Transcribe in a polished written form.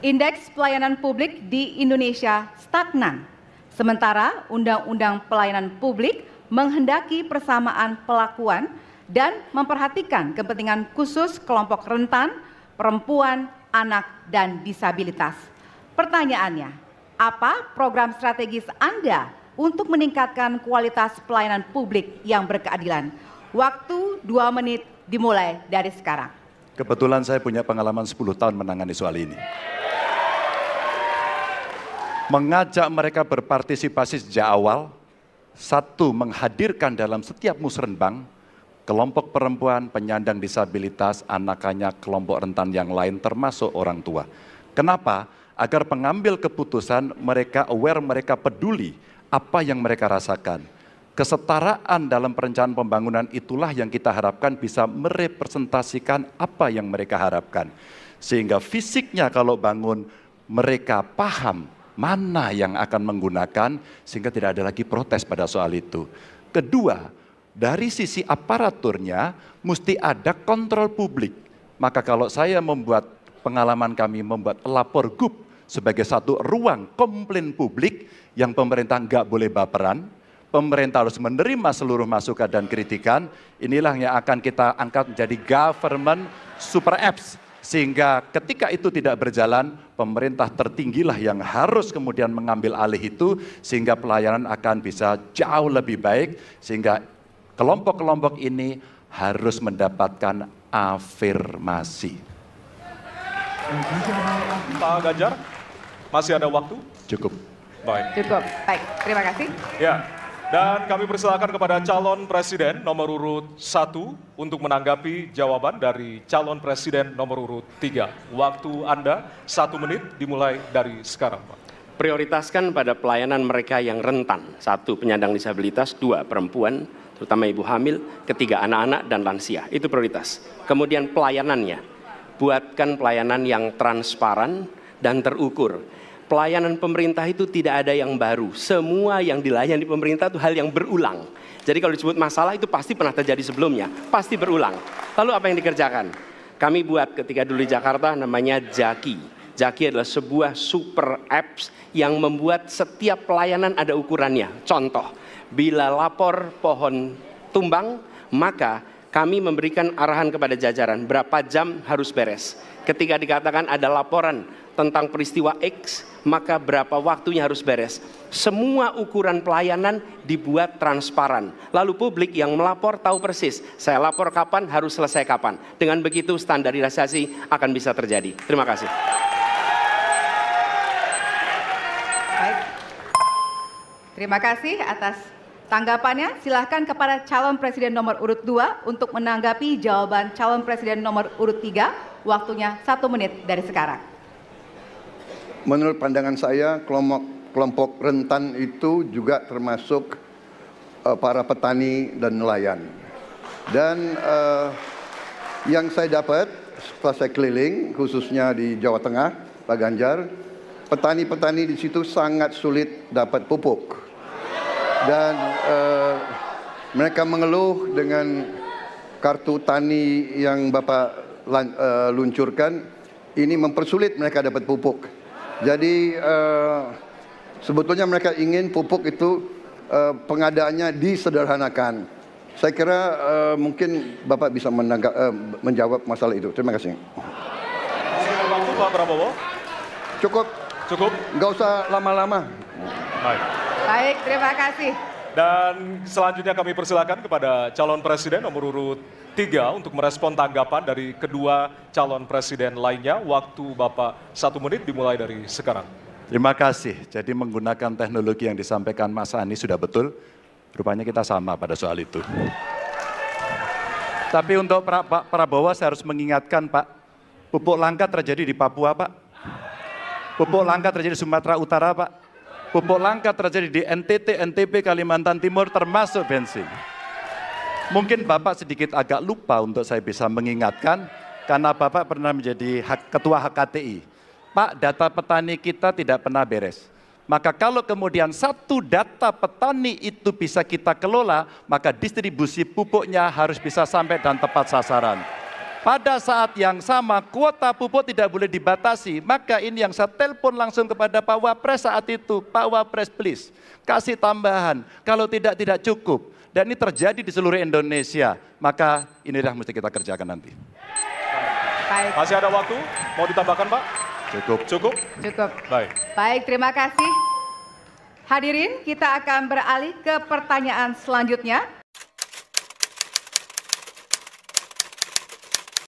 Indeks pelayanan publik di Indonesia stagnan. Sementara Undang-Undang Pelayanan Publik menghendaki persamaan perlakuan dan memperhatikan kepentingan khusus kelompok rentan, perempuan, anak, dan disabilitas. Pertanyaannya, apa program strategis Anda untuk meningkatkan kualitas pelayanan publik yang berkeadilan? Waktu 2 menit dimulai dari sekarang. Kebetulan saya punya pengalaman 10 tahun menangani soal ini. Mengajak mereka berpartisipasi sejak awal, satu, menghadirkan dalam setiap musrenbang kelompok perempuan, penyandang disabilitas, anak-anak, kelompok rentan yang lain termasuk orang tua. Kenapa? Agar pengambil keputusan mereka aware, mereka peduli apa yang mereka rasakan. Kesetaraan dalam perencanaan pembangunan itulah yang kita harapkan bisa merepresentasikan apa yang mereka harapkan. Sehingga fisiknya kalau bangun mereka paham mana yang akan menggunakan sehingga tidak ada lagi protes pada soal itu. Kedua, dari sisi aparaturnya mesti ada kontrol publik. Maka kalau saya membuat pengalaman kami membuat lapor GUP sebagai satu ruang komplain publik yang pemerintah nggak boleh baperan, pemerintah harus menerima seluruh masukan dan kritikan, inilah yang akan kita angkat menjadi government super apps. Sehingga ketika itu tidak berjalan, pemerintah tertinggilah yang harus kemudian mengambil alih itu, sehingga pelayanan akan bisa jauh lebih baik, sehingga kelompok-kelompok ini harus mendapatkan afirmasi. Pak Ganjar, masih ada waktu? Cukup. Baik. Cukup, baik, terima kasih. Ya. Dan kami persilakan kepada calon presiden nomor urut 1 untuk menanggapi jawaban dari calon presiden nomor urut 3. Waktu Anda 1 menit dimulai dari sekarang, Pak. Prioritaskan pada pelayanan mereka yang rentan. 1, penyandang disabilitas. 2, perempuan, terutama ibu hamil. 3, anak-anak dan lansia. Itu prioritas. Kemudian pelayanannya. Buatkan pelayanan yang transparan dan terukur. Pelayanan pemerintah itu tidak ada yang baru. Semua yang dilayani pemerintah itu hal yang berulang. Jadi kalau disebut masalah itu pasti pernah terjadi sebelumnya. Pasti berulang. Lalu apa yang dikerjakan? Kami buat ketika dulu di Jakarta namanya Jaki. Jaki adalah sebuah super apps yang membuat setiap pelayanan ada ukurannya. Contoh, bila lapor pohon tumbang, maka kami memberikan arahan kepada jajaran berapa jam harus beres. Ketika dikatakan ada laporan tentang peristiwa X, maka berapa waktunya harus beres. Semua ukuran pelayanan dibuat transparan. Lalu publik yang melapor tahu persis, saya lapor kapan, harus selesai kapan. Dengan begitu standarisasi akan bisa terjadi. Terima kasih. Baik. Terima kasih atas tanggapannya. Silahkan kepada calon presiden nomor urut 2 untuk menanggapi jawaban calon presiden nomor urut 3. Waktunya 1 menit dari sekarang. Menurut pandangan saya, kelompok rentan itu juga termasuk para petani dan nelayan. Dan yang saya dapat setelah saya keliling, khususnya di Jawa Tengah, Pak Ganjar, petani-petani di situ sangat sulit dapat pupuk. Dan mereka mengeluh dengan kartu tani yang Bapak luncurkan, ini mempersulit mereka dapat pupuk. Jadi sebetulnya mereka ingin pupuk itu pengadaannya disederhanakan. Saya kira mungkin Bapak bisa menjawab masalah itu. Terima kasih. Masih waktu Pak Prabowo? Cukup. Cukup? Nggak usah lama-lama. Baik. Baik, terima kasih. Dan selanjutnya kami persilakan kepada calon presiden nomor urut 3 untuk merespon tanggapan dari kedua calon presiden lainnya. Waktu Bapak 1 menit dimulai dari sekarang. Terima kasih. Jadi menggunakan teknologi yang disampaikan Mas Anies sudah betul. Rupanya kita sama pada soal itu. Tapi untuk Pak Prabowo saya harus mengingatkan Pak, pupuk langka terjadi di Papua Pak. Pupuk langka terjadi di Sumatera Utara Pak. Pupuk langka terjadi di NTT, NTB, Kalimantan Timur termasuk bensin. Mungkin Bapak sedikit agak lupa untuk saya bisa mengingatkan karena Bapak pernah menjadi ketua HKTI. Pak, data petani kita tidak pernah beres. Maka kalau kemudian satu data petani itu bisa kita kelola, maka distribusi pupuknya harus bisa sampai dan tepat sasaran. pada saat yang sama kuota pupuk tidak boleh dibatasi, maka ini yang saya telepon langsung kepada Pak Wapres saat itu, Pak Wapres please, kasih tambahan, kalau tidak cukup. Dan ini terjadi di seluruh Indonesia, maka inilah mesti kita kerjakan nanti. Baik. Masih ada waktu? Mau ditambahkan, Pak? Cukup. Cukup? Cukup. Baik. Baik, terima kasih. Hadirin, kita akan beralih ke pertanyaan selanjutnya.